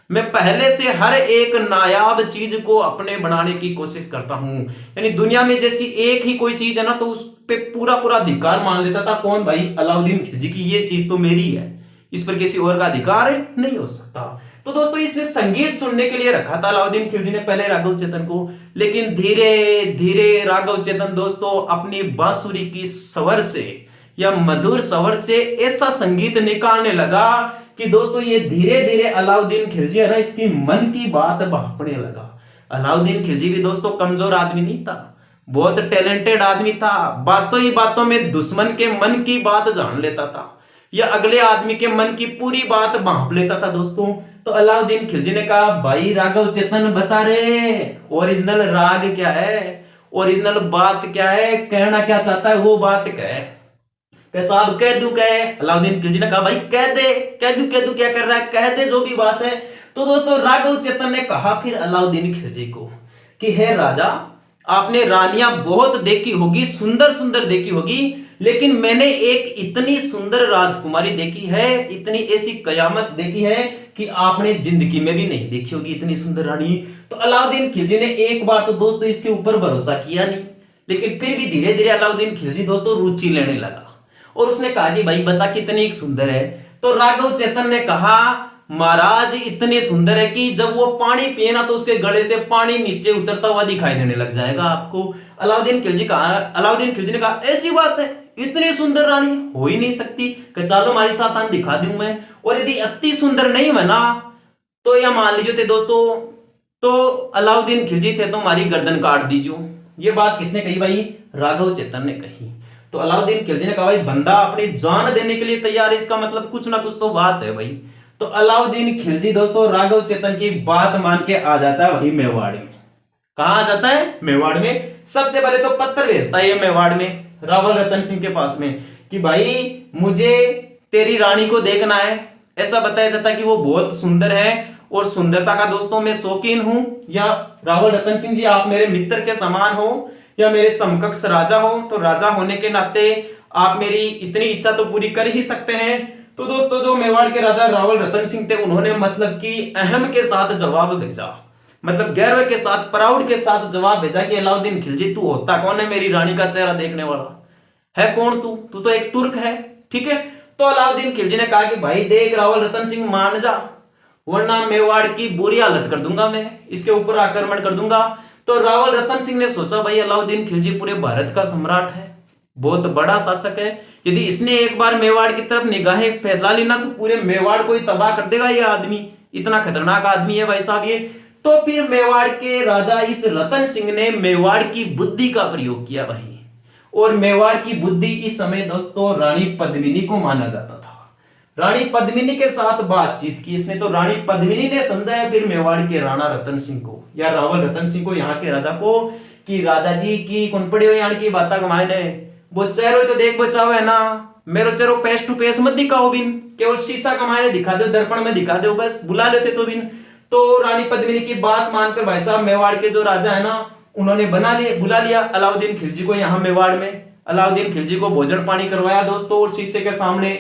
मैं पहले से हर एक नायाब चीज को अपने बनाने की कोशिश करता हूं, यानी दुनिया में जैसी एक ही कोई चीज है ना तो उस पे पूरा पूरा अधिकार मान लेता था। कौन भाई? अलाउद्दीन खिलजी की ये चीज तो मेरी है, इस पर किसी और का अधिकार नहीं हो सकता। तो दोस्तों इसने संगीत सुनने के लिए रखा था अलाउद्दीन खिलजी ने पहले राघव चेतन को, लेकिन धीरे धीरे राघव चेतन दोस्तों अपनी बांसुरी की स्वर से या मधुर स्वर से ऐसा संगीत निकालने लगा कि दोस्तों ये धीरे धीरे अलाउद्दीन खिलजी है ना इसकी मन की बात भांपने लगा। अलाउद्दीन खिलजी भी दोस्तों कमजोर आदमी नहीं था, बहुत टैलेंटेड आदमी था, बातों ही बातों में दुश्मन के मन की बात जान लेता था, या अगले आदमी के मन की पूरी बात भांप लेता था दोस्तों। तो अलाउद्दीन खिलजी ने कहा भाई राघव चेतन बता रे ओरिजिनल राग क्या है, ओरिजिनल बात क्या है, कहना क्या चाहता है वो बात क्या है। कि साहब कह दूं क्या है? अलाउद्दीन खिलजी ने कहा भाई कह दे, कह दूं क्या कर रहा है, कह दे जो भी बात है। तो दोस्तों राघव चेतन ने कहा फिर अलाउद्दीन खिलजी को कि हे राजा, आपने रानियां बहुत देखी होगी, सुंदर सुंदर देखी होगी, लेकिन मैंने एक इतनी सुंदर राजकुमारी देखी है, इतनी ऐसी कयामत देखी है कि आपने जिंदगी में भी नहीं देखी होगी इतनी सुंदर रानी। तो अलाउद्दीन खिलजी ने एक बार तो दोस्तों इसके ऊपर भरोसा किया नहीं, लेकिन फिर भी धीरे धीरे अलाउद्दीन खिलजी दोस्तों रुचि लेने लगा और उसने कहा कि भाई बता कितनी सुंदर है। तो राघव चेतन ने कहा महाराज इतनी सुंदर है कि जब वो पानी पिए ना तो उसके गले से पानी नीचे उतरता हुआ दिखाई देने लग जाएगा आपको। अलाउद्दीन खिलजी ने कहा ऐसी बात है, इतनी सुंदर रानी हो ही नहीं सकती, कि चलो हमारे साथ आन दिखा दूं मैं, और यदि अति सुंदर नहीं बना तो या मान लीजिए थे दोस्तों, तो अलाउद्दीन खिलजी थे तो हमारी गर्दन काट दीजिए। ये बात किसने कही भाई? राघव चेतन ने कही। तो अलाउद्दीन खिलजी ने कहा भाई बंदा अपनी जान देने के लिए तैयार है, इसका मतलब कुछ ना कुछ तो बात है भाई। तो अलाउद्दीन खिलजी दोस्तों राघव चेतन की बात मान के आ जाता है वही मेवाड़ में। कहां आ जाता है? मेवाड़ में। सबसे पहले तो पत्र भेजता है ये मेवाड़ में रावल रतन सिंह के पास में कि भाई मुझे तेरी रानी को देखना है। ऐसा बताया जाता है कि वो बहुत सुंदर है और सुंदरता का दोस्तों मैं शौकीन हूं, या रावल रतन सिंह जी आप मेरे मित्र के समान हो या मेरे समकक्ष राजा हो, तो राजा होने के नाते आप मेरी इतनी इच्छा तो पूरी कर ही सकते हैं। तो दोस्तों जो मेवाड़ के राजा रावल रतन सिंह थे उन्होंने मतलब कि अहम के साथ जवाब भेजा, मतलब गर्व के साथ, प्राउड के साथ जवाब भेजा कि अलाउद्दीन खिलजी तू होता कौन है मेरी रानी का चेहरा देखने वाला? है कौन तू? तू तो एक तुर्क है, ठीक है। तो अलाउद्दीन खिलजी ने कहा कि भाई देख रावल रतन सिंह मान जा, वरना मेवाड़ की बुरी हालत कर दूंगा, मैं इसके ऊपर आक्रमण कर दूंगा। तो रावल रतन सिंह ने सोचा भाई अलाउद्दीन खिलजी पूरे भारत का सम्राट है, बहुत बड़ा शासक है, यदि इसने एक बार मेवाड़ की तरफ निगाहें फैसला ली ना तो पूरे मेवाड़ को ही तबाह कर देगा ये आदमी, इतना खतरनाक आदमी है भाई साहब ये। तो फिर मेवाड़ के राजा इस रतन सिंह ने मेवाड़ की बुद्धि का प्रयोग किया भाई, और मेवाड़ की बुद्धि इस समय दोस्तों रानी पद्मिनी को माना जाता था। रानी पद्मिनी के साथ बातचीत की इसने, तो रानी पद्मिनी ने समझाया फिर मेवाड़ के राणा रतन सिंह को या रावल रतन सिंह को, यहाँ के राजा को, कि राजा जी की कौन पड़े हो यहाँ की बात कमाए, वो चेहरो तो देख बचाओ है ना, मेरो चेहरो फेस टू फेस मत दिखाओ बिन, केवल शीशा कमाए दिखा दो, दर्पण में दिखा दो बस, बुला लेते तो बिन। तो रानी पद्मिनी की बात मानकर भाई साहब मेवाड़ के जो राजा है ना उन्होंने बुला लिया अलाउद्दीन खिलजी को यहाँ मेवाड़ में। अलाउद्दीन खिलजी को भोजन पानी करवाया दोस्तों, और शीशे के सामने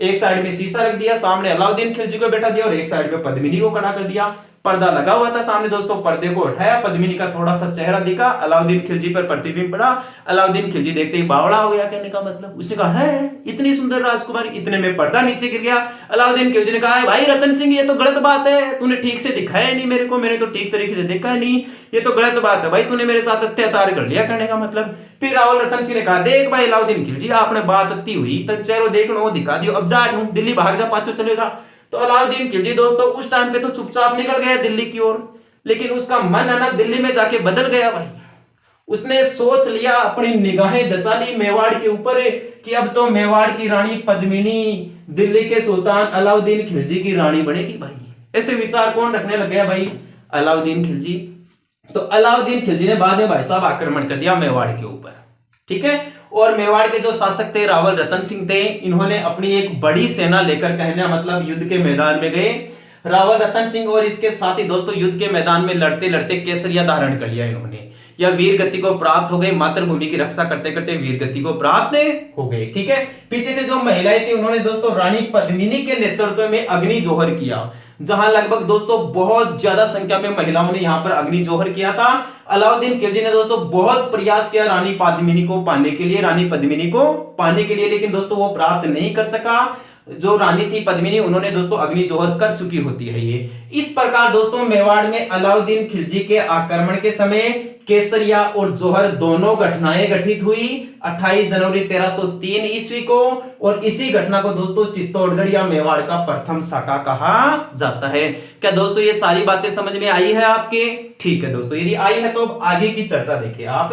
एक साइड में शीशा रख दिया, सामने अलाउद्दीन खिलजी को बैठा दिया और एक साइड में पद्मिनी को खड़ा कर दिया। पर्दा लगा हुआ था सामने दोस्तों, पर्दे को उठाया, पद्मिनी का थोड़ा सा चेहरा दिखा, अलाउद्दीन खिलजी पर प्रतिबिंब पड़ा। अलाउद्दीन खिलजी देखते ही बावड़ा हो गया, कहने का मतलब उसने कहा है इतनी सुंदर राजकुमारी, इतने में पर्दा नीचे गिर गया। अलाउद्दीन खिलजी ने कहा भाई रतन सिंह ये तो गलत बात है, तूने ठीक से दिखाया नहीं मेरे को, मैंने तो ठीक तरीके से देखा नहीं, ये तो गलत बात है भाई, तूने मेरे साथ अत्याचार कर लिया, कहने का मतलब। फिर रावल रतन सिंह ने कहा देख भाई अलाउद्दीन खिलजी आपने बात अति हुई, तन चेहरो देखना वो दिखा दियो, अब जा दिल्ली भाग जा, पाछो चले जा। तो अलाउद्दीन खिलजी दोस्तों उस टाइम पे तो चुपचाप निकल गया दिल्ली की ओर, लेकिन उसका मन है ना दिल्ली में जाके बदल गया भाई। उसने सोच लिया, अपनी निगाहें जचा ली मेवाड़ के ऊपर कि अब तो मेवाड़ की रानी पद्मिनी दिल्ली के सुल्तान अलाउद्दीन खिलजी की रानी बनेगी भाई। ऐसे विचार कौन रखने लग गया भाई? अलाउद्दीन खिलजी। तो अलाउद्दीन खिलजी ने बाद में भाई साहब आक्रमण कर दिया मेवाड़ के ऊपर, ठीक है। और मेवाड़ के जो शासक थे रावल रतन सिंह थे, इन्होंने अपनी एक बड़ी सेना लेकर कहने मतलब युद्ध के मैदान में गए। रावल रतन सिंह और इसके साथी दोस्तों युद्ध के मैदान में लड़ते लड़ते केसरिया धारण कर लिया इन्होंने, या वीर गति को प्राप्त हो गए, मातृभूमि की रक्षा करते करते वीर गति को प्राप्त हो गए, ठीक है। पीछे से जो महिलाएं थी उन्होंने दोस्तों रानी पद्मिनी के नेतृत्व में अग्नि जोहर किया, जहां लगभग दोस्तों बहुत ज्यादा संख्या में महिलाओं ने यहां पर अग्नि जोहर किया था। अलाउद्दीन खिलजी ने दोस्तों बहुत प्रयास किया रानी पद्मिनी को पाने के लिए, लेकिन दोस्तों वो प्राप्त नहीं कर सका। जो रानी थी पद्मिनी उन्होंने दोस्तों अग्नि जोहर कर चुकी होती है ये। इस प्रकार दोस्तों मेवाड़ में अलाउद्दीन खिलजी के आक्रमण के समय केसरिया और जोहर दोनों घटनाएं घटित हुई 28 जनवरी 1303 ईस्वी को, और इसी घटना को दोस्तों चित्तौड़गढ़ या मेवाड़ का प्रथम शाखा कहा जाता है। क्या दोस्तों ये सारी बातें समझ में आई है आपके? ठीक है दोस्तों, यदि आई है तो अब आगे की चर्चा देखिए आप।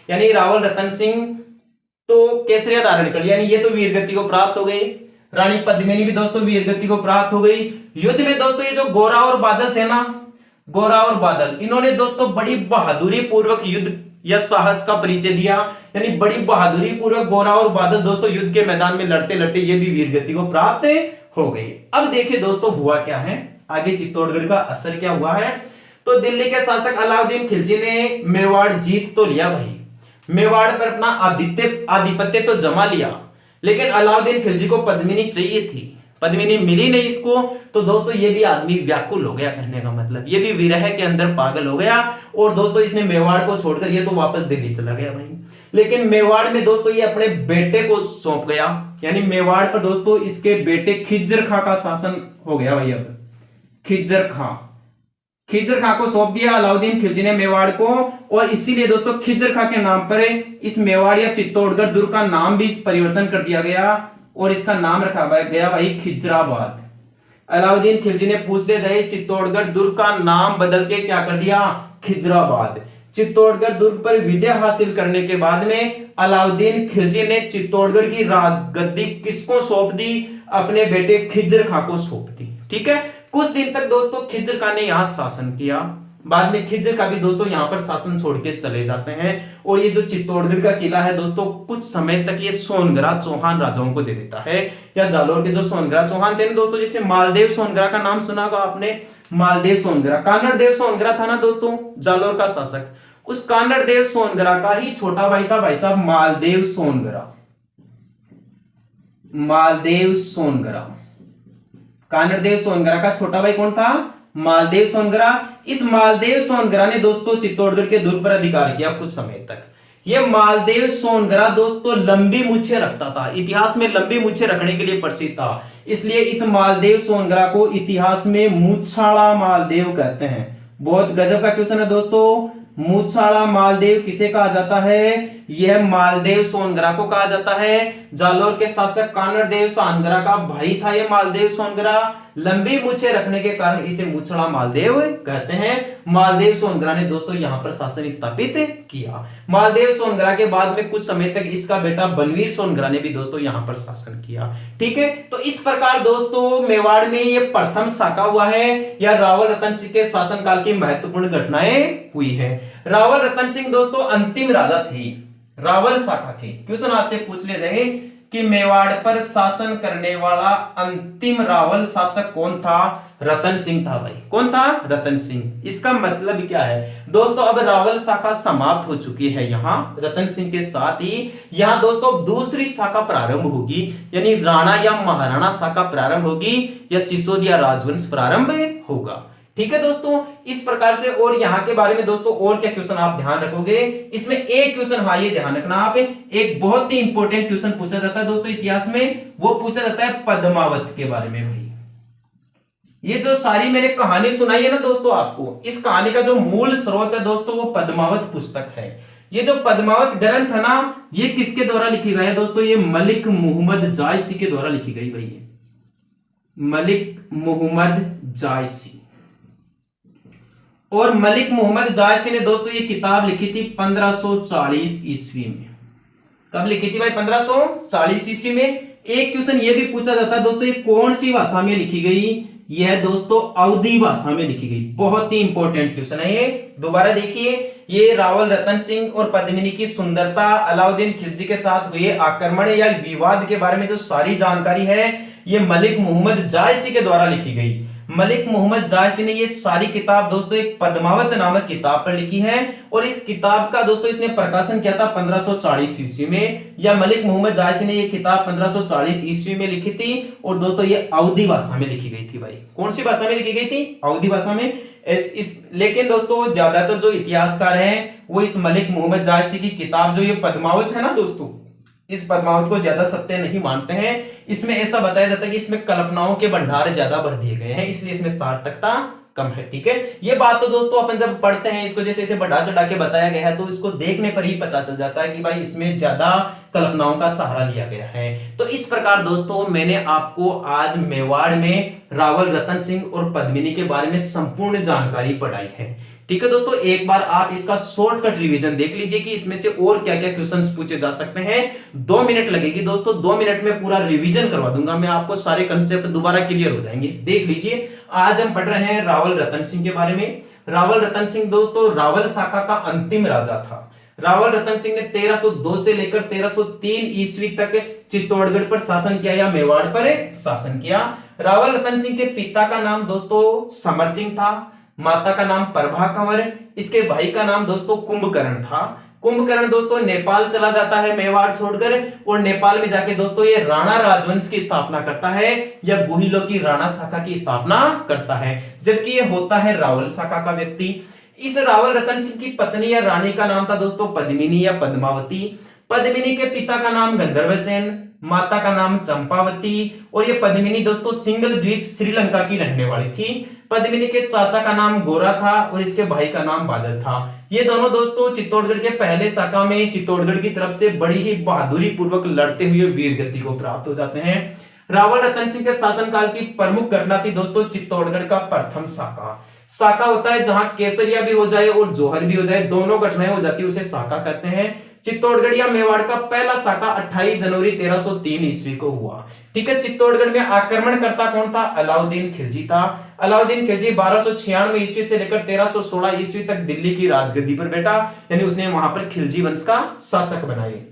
यानी रावल रतन सिंह तो केसरिया धारण कर लिया, यानी ये तो वीरगति को प्राप्त हो गई, रानी पद्मिनी भी दोस्तों वीरगति को प्राप्त हो गई। युद्ध में दोस्तों ये जो गोरा और बादल थे ना, गोरा और बादल, इन्होंने दोस्तों बड़ी बहादुरी पूर्वक युद्ध या साहस का परिचय दिया, यानी बड़ी बहादुरी पूर्वक गोरा और बादल दोस्तों युद्ध के मैदान में लड़ते लड़ते ये भी वीर गति को प्राप्त हो गई। अब देखिए दोस्तों हुआ क्या है, आगे चित्तौड़गढ़ का असर क्या हुआ है। तो दिल्ली के शासक अलाउद्दीन खिलजी ने मेवाड़ जीत तो लिया भाई, मेवाड़ पर अपना आधिपत्य तो जमा लिया, लेकिन अलाउद्दीन खिलजी को पद्मिनी चाहिए थी, पद्मिनी मिली नहीं इसको। तो दोस्तों ये भी आदमी व्याकुल हो गया, कहने का मतलब ये भी विरह के अंदर पागल हो गया, और दोस्तों इसने मेवाड़ को छोड़कर ये तो वापस दिल्ली चला गया भाई। लेकिन मेवाड़ में दोस्तों ये अपने बेटे को सौंप गया, यानी मेवाड़ पर दोस्तों इसके बेटे खिज्जर खां का शासन हो गया भाई। अब खिज्जर खां को सौंप दिया अलाउद्दीन खिलजी ने मेवाड़ को, और इसीलिए दोस्तों खिज्जर खां के नाम पर इस मेवाड़ या चित्तौड़गढ़ दुर्ग का नाम भी परिवर्तन कर दिया गया, और इसका नाम रखा गया भाई खिजराबाद। अलाउद्दीन खिलजी ने पूछ लिया जाए चित्तौड़गढ़ दुर्ग का नाम बदल के क्या कर दिया, खिजराबाद। चित्तौड़गढ़ दुर्ग पर विजय हासिल करने के बाद में अलाउद्दीन खिलजी ने चित्तौड़गढ़ की राजगद्दी किसको सौंप दी, अपने बेटे खिज्जर खां को सौंप दी। ठीक है, कुछ दिन तक दोस्तों खिज्जर खां ने यहां शासन किया, बाद में खिज्जर खां भी दोस्तों यहां पर शासन छोड़ के चले जाते हैं, और ये जो चित्तौड़गढ़ का किला है दोस्तों कुछ समय तक ये सोनगरा चौहान राजाओं को दे देता है, या जालोर के जो सोनगरा चौहान थे ना दोस्तों, जैसे मालदेव सोनगरा का नाम सुना होगा आपने, मालदेव सोनगरा, कानड़ देव सोनगरा था ना दोस्तों जालोर का शासक, उस कानड़ देव सोनगरा का ही छोटा भाई था भाई साहब मालदेव सोनगरा। मालदेव सोनगरा, कानड़ देव सोनगरा का छोटा भाई कौन था, मालदेव सोनगरा। इस मालदेव सोनगरा ने दोस्तों चित्तौड़गढ़ के दुर्ग पर अधिकार किया कुछ समय तक। यह मालदेव सोनगरा दोस्तों लंबी मूछें रखता था, इतिहास में लंबी मूछें रखने के लिए प्रसिद्ध था, इसलिए इस मालदेव सोनगरा को इतिहास में मूछाड़ा मालदेव कहते हैं। बहुत गजब का क्वेश्चन है दोस्तों, मूछाड़ा मालदेव किसे कहा जाता है, यह मालदेव सोनगरा को कहा जाता है। जालोर के शासक कानड़ देव सोनगरा का भाई था यह मालदेव सोनगरा, लंबी मूछें रखने के कारण इसे मूछड़ा मालदेव कहते हैं। मालदेव सोनगरा ने दोस्तों यहां पर शासन स्थापित किया। मालदेव सोनगरा के बाद में कुछ समय तक इसका बेटा बनवीर सोनगरा ने भी दोस्तों यहां पर शासन किया। ठीक है, तो इस प्रकार दोस्तों मेवाड़ में ये प्रथम शाखा हुआ है, या रावल रतन सिंह के शासनकाल की महत्वपूर्ण घटनाएं हुई है। रावल रतन सिंह दोस्तों अंतिम राजा थे रावल शाखा के। क्वेश्चन आपसे पूछ ले जाए कि मेवाड़ पर शासन करने वाला अंतिम रावल शासक कौन था, रतन सिंह था भाई। कौन था, रतन सिंह। इसका मतलब क्या है दोस्तों, अब रावल शाखा समाप्त हो चुकी है, यहां रतन सिंह के साथ ही यहां दोस्तों दूसरी शाखा प्रारंभ होगी, यानी राणा या महाराणा शाखा प्रारंभ होगी, या सिसोदिया राजवंश प्रारंभ होगा। ठीक है दोस्तों, इस प्रकार से। और यहां के बारे में दोस्तों और क्या क्वेश्चन आप ध्यान रखोगे, इसमें एक क्वेश्चन, हाँ ये ध्यान रखना आप, एक बहुत ही इंपॉर्टेंट क्वेश्चन पूछा जाता है दोस्तों इतिहास में, वो पूछा जाता है पद्मावत के बारे में भाई। ये जो सारी मैंने कहानी सुनाई है ना दोस्तों आपको, इस कहानी का जो मूल स्रोत है दोस्तों वो पद्मावत पुस्तक है। ये जो पद्मावत ग्रंथ है ना, ये किसके द्वारा लिखी गई है दोस्तों, ये मलिक मुहम्मद जायसी के द्वारा लिखी गई भाई, मलिक मुहम्मद जायसी। और मलिक मुहम्मद जायसी ने दोस्तों ये किताब लिखी थी 1540 ईस्वी में। कब लिखी थी भाई, 1540 ईस्वी में। एक क्वेश्चन ये भी पूछा जाता है दोस्तों, ये कौन सी भाषा में लिखी गई, यह दोस्तों अवधी भाषा में लिखी गई। बहुत ही इंपॉर्टेंट क्वेश्चन है ये, दोबारा देखिए। ये रावल रतन सिंह और पद्मिनी की सुंदरता, अलाउद्दीन खिलजी के साथ हुए आक्रमण या विवाद के बारे में जो सारी जानकारी है, ये मलिक मुहम्मद जायसी के द्वारा लिखी गई। मलिक मुहम्मद जायसी ने ये सारी किताब दोस्तों एक पद्मावत नामक किताब पर लिखी है, और इस किताब का दोस्तों इसने प्रकाशन किया था 1540 ईस्वी में, या मलिक मुहम्मद जायसी ने ये किताब 1540 ईस्वी में लिखी थी, और दोस्तों ये अवधी भाषा में लिखी गई थी भाई। कौन सी भाषा में लिखी गई थी, अवधी भाषा में। लेकिन दोस्तों ज्यादातर जो इतिहासकार हैं वो इस मलिक मुहम्मद जायसी की किताब जो ये पद्मावत है ना दोस्तों, इस पद्मावत को ज्यादा सत्य नहीं मानते हैं। इसमें ऐसा बताया जाता है कि इसमें कल्पनाओं के भंडार ज्यादा भर दिए गए हैं, इसलिए इसमें सार्थकता कम है। ठीक है, ये बात तो दोस्तों अपन जब पढ़ते हैं इसको, जैसे इसे बढ़ा चढ़ा के बताया गया है, तो इसको देखने पर ही पता चल जाता है कि भाई इसमें ज्यादा कल्पनाओं का सहारा लिया गया है। तो इस प्रकार दोस्तों मैंने आपको आज मेवाड़ में रावल रतन सिंह और पद्मिनी के बारे में संपूर्ण जानकारी पढ़ाई है। ठीक है दोस्तों, एक बार आप इसका शॉर्टकट रिवीजन देख लीजिए कि इसमें से और क्या क्या क्वेश्चंस पूछे जा सकते हैं। 2 मिनट लगेगी दोस्तों, 2 मिनट में पूरा रिवीजन करवा दूंगा मैं आपको, सारे कंसेप्ट दोबारा क्लियर हो जाएंगे। देख लीजिए, आज हम पढ़ रहे हैं रावल रतन सिंह के बारे में। रावल रतन सिंह दोस्तों रावल शाखा का अंतिम राजा था। रावल रतन सिंह ने 1302 से लेकर 1303 ईस्वी तक चित्तौड़गढ़ पर शासन किया या मेवाड़ पर शासन किया। रावल रतन सिंह के पिता का नाम दोस्तों समर सिंह था, माता का नाम प्रभा कंवर, इसके भाई का नाम दोस्तों कुंभकर्ण था। कुंभकर्ण दोस्तों नेपाल चला जाता है मेवाड़ छोड़कर, और नेपाल में जाके दोस्तों ये राणा राजवंश की स्थापना करता है या गुहिलों की राणा शाखा की स्थापना करता है, जबकि ये होता है रावल शाखा का व्यक्ति। इस रावल रतन सिंह की पत्नी या रानी का नाम था दोस्तों पद्मिनी या पद्मावती। पद्मिनी के पिता का नाम गंधर्व सेन, माता का नाम चंपावती, और ये पद्मिनी दोस्तों सिंगल द्वीप श्रीलंका की रहने वाली थी। पद्मिनी के चाचा का नाम गोरा था और इसके भाई का नाम बादल था। ये दोनों दोस्तों चित्तौड़गढ़ के पहले शाखा में चित्तौड़गढ़ की तरफ से बड़ी ही बहादुरी पूर्वक लड़ते हुए वीर गति को प्राप्त हो जाते हैं। रावल रतन सिंह के शासनकाल की प्रमुख घटना थी दोस्तों चित्तौड़गढ़ का प्रथम शाखा। शाखा होता है जहां केसरिया भी हो जाए और जौहर भी हो जाए, दोनों घटनाएं हो जाती है, उसे शाखा कहते हैं। चित्तौड़गढ़ या मेवाड़ का पहला शाखा 28 जनवरी 1303 ईस्वी को हुआ। ठीक है, चित्तौड़गढ़ में आक्रमणकर्ता कौन था? अलाउद्दीन खिलजी था। अलाउद्दीन खिलजी 1296 ईस्वी से लेकर 1316 ईस्वी तक दिल्ली की राजगद्दी पर बैठा, यानी उसने वहां पर खिलजी वंश का शासक बनाए।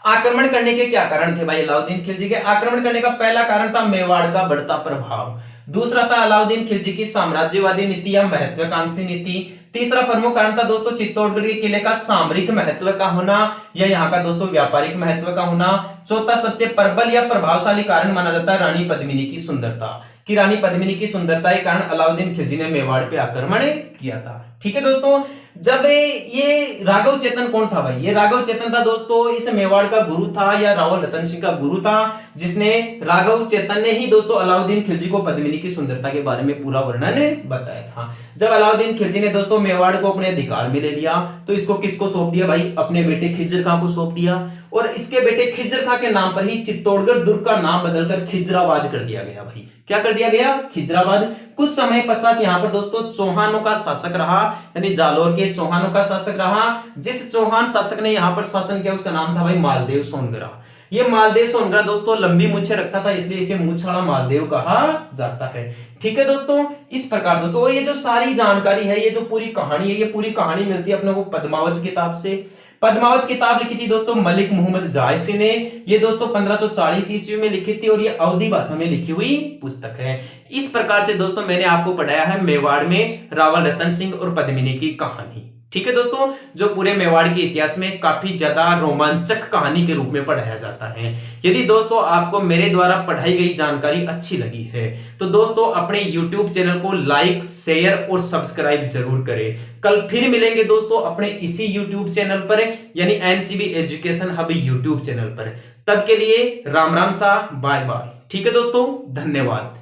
आक्रमण करने के क्या कारण थे भाई अलाउद्दीन खिलजी के? आक्रमण करने का पहला कारण था मेवाड़ का बढ़ता प्रभाव। दूसरा था अलाउद्दीन खिलजी की साम्राज्यवादी नीति या महत्वाकांक्षी नीति। तीसरा प्रमुख कारण था दोस्तों चित्तौड़गढ़ के किले का सामरिक महत्व का होना या यहाँ का दोस्तों व्यापारिक महत्व का होना। चौथा सबसे प्रबल या प्रभावशाली कारण माना जाता है रानी पद्मिनी की सुंदरता, कि रानी पद्मिनी की सुंदरता के कारण अलाउद्दीन खिलजी ने मेवाड़ पे आक्रमण किया था। ठीक है दोस्तों, जब ये राघव चेतन कौन था भाई? ये राघव चेतन था दोस्तों इस मेवाड़ का गुरु था या रावल रतन सिंह का गुरु था, जिसने राघव चेतन ने ही दोस्तों अलाउद्दीन खिलजी को पद्मिनी की सुंदरता के बारे में पूरा वर्णन बताया था। जब अलाउद्दीन खिलजी ने दोस्तों मेवाड़ को अपने अधिकार में ले लिया तो इसको किसको सौंप दिया भाई? अपने बेटे खिज्र खां को सौंप दिया, और इसके बेटे खिज्र खां के नाम पर ही चित्तौड़गढ़ दुर्ग का नाम बदलकर खिजराबाद कर दिया गया भाई। क्या कर दिया गया? खिजराबाद। कुछ समय पश्चात यहाँ पर दोस्तों चौहानों का शासक रहा, यानी जालोर के चौहानों का शासक रहा। जिस चौहान शासक ने यहाँ पर शासन किया उसका नाम था भाई मालदेव सोनगरा। ये मालदेव सोनगरा दोस्तों लंबी मूंछें रखता था, इसलिए इसे मूंछाड़ा मालदेव कहा जाता है। ठीक है दोस्तों, इस प्रकार दोस्तों ये जो सारी जानकारी है, ये जो पूरी कहानी है, ये पूरी कहानी मिलती है अपने को पद्मावत किताब से। पद्मावत किताब लिखी थी दोस्तों मलिक मोहम्मद जायसी ने। ये दोस्तों 1540 ईस्वी में लिखी थी और ये अवधी भाषा में लिखी हुई पुस्तक है। इस प्रकार से दोस्तों मैंने आपको पढ़ाया है मेवाड़ में रावल रतन सिंह और पद्मिनी की कहानी। ठीक है दोस्तों, जो पूरे मेवाड़ के इतिहास में काफी ज्यादा रोमांचक कहानी के रूप में पढ़ाया जाता है। यदि दोस्तों आपको मेरे द्वारा पढ़ाई गई जानकारी अच्छी लगी है तो दोस्तों अपने YouTube चैनल को लाइक, शेयर और सब्सक्राइब जरूर करें। कल फिर मिलेंगे दोस्तों अपने इसी YouTube चैनल पर, यानी NCB education hub YouTube channel पर। तब के लिए राम राम सा, बाय बाय। ठीक है दोस्तों, धन्यवाद।